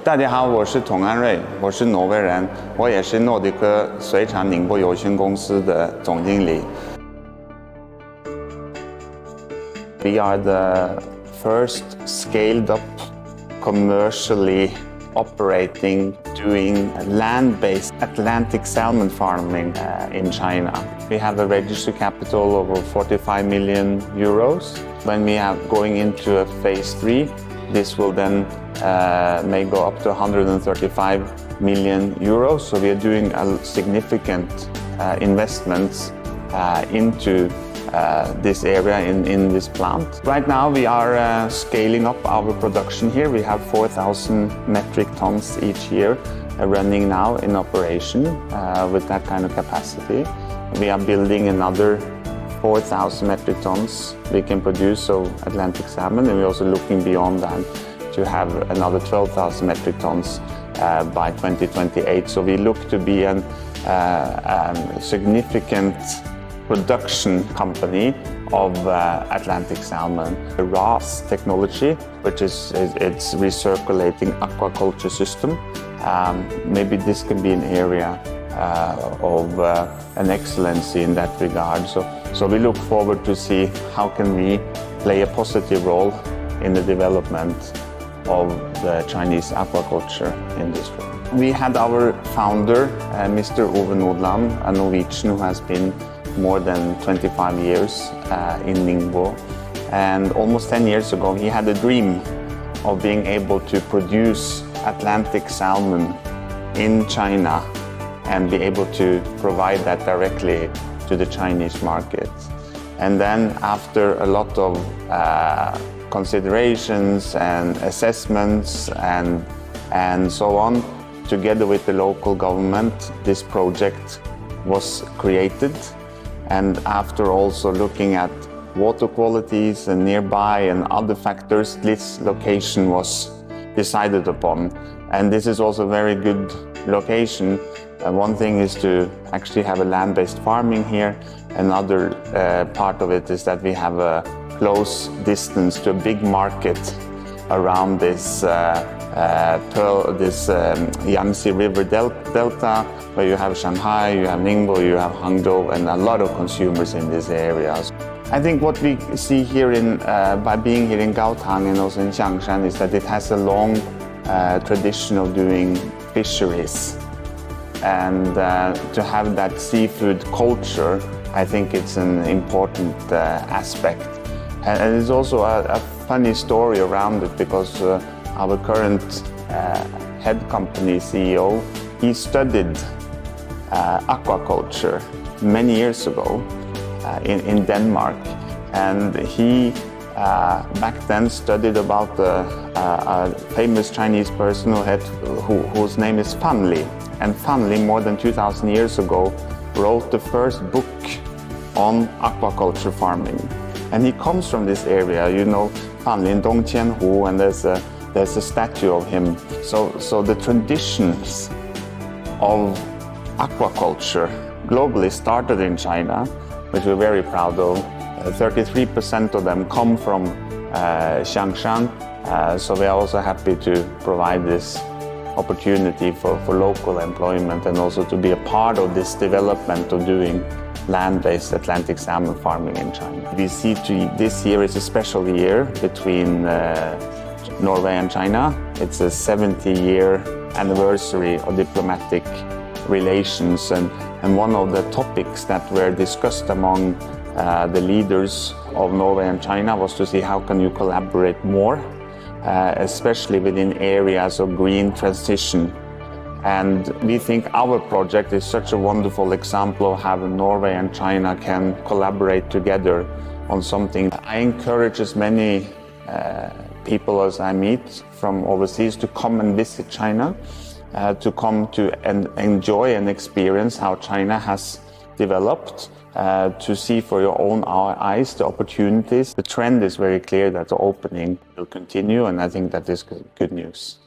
大家好，我是童安瑞，我是挪威人，我也是诺迪克水产宁波有限公司的总经理。We are the first scaled-up, commercially operating, doing land-based Atlantic salmon farming in China. We have a registered capital of over 45 million euros. When we are going into a phase 3, this will then may go up to 135 million euros. So we are doing a significant investments into this area in this plant. Right now we are scaling up our production here. We have 4,000 metric tons each year running now in operation with that kind of capacity. We are building another 4,000 metric tons we can produce of Atlantic salmon, and we're also looking beyond that to have another 12,000 metric tons by 2028. So we look to be a significant production company of Atlantic salmon. The RAS technology, which is it's recirculating aquaculture system, maybe this can be an area of an excellency in that regard. So we look forward to see how can we play a positive role in the development of the Chinese aquaculture industry. We had our founder, Mr. Ove Nodland, a Norwegian who has been more than 25 years in Ningbo. And almost 10 years ago, he had a dream of being able to produce Atlantic salmon in China and be able to provide that directly to the Chinese market. And then after a lot of considerations and assessments and so on, together with the local government, this project was created. And after also looking at water qualities and nearby and other factors, this location was decided upon. And this is also a very good location. One thing is to actually have a land-based farming here. Another part of it is that we have a close distance to a big market around this Yangtze River Delta, where you have Shanghai, you have Ningbo, you have Hangzhou, and a lot of consumers in these areas. I think what we see here by being here in Gaotang and also in Xiangshan is that it has a long tradition of doing fisheries. And to have that seafood culture, I think it's an important aspect. And there's also a funny story around it, because our current head company CEO, he studied aquaculture many years ago in Denmark. And he back then studied about a famous Chinese person whose name is Fan Li. And Fan Li, more than 2,000 years ago, wrote the first book on aquaculture farming. And he comes from this area, you know, Fan Li in Dongqianhu, and there's a statue of him. So the traditions of aquaculture globally started in China, which we're very proud of. 33% of them come from Xiangshan, so we are also happy to provide this opportunity for local employment and also to be a part of this development of doing land-based Atlantic salmon farming in China. We see this year is a special year between Norway and China. It's a 70-year anniversary of diplomatic relations, and one of the topics that were discussed among the leaders of Norway and China was to see how can you collaborate more, especially within areas of green transition. And we think our project is such a wonderful example of how Norway and China can collaborate together on something. I encourage as many people as I meet from overseas to come and visit China, to come to and enjoy and experience how China has developed, to see for your own eyes the opportunities. The trend is very clear that the opening will continue, and I think that is good news.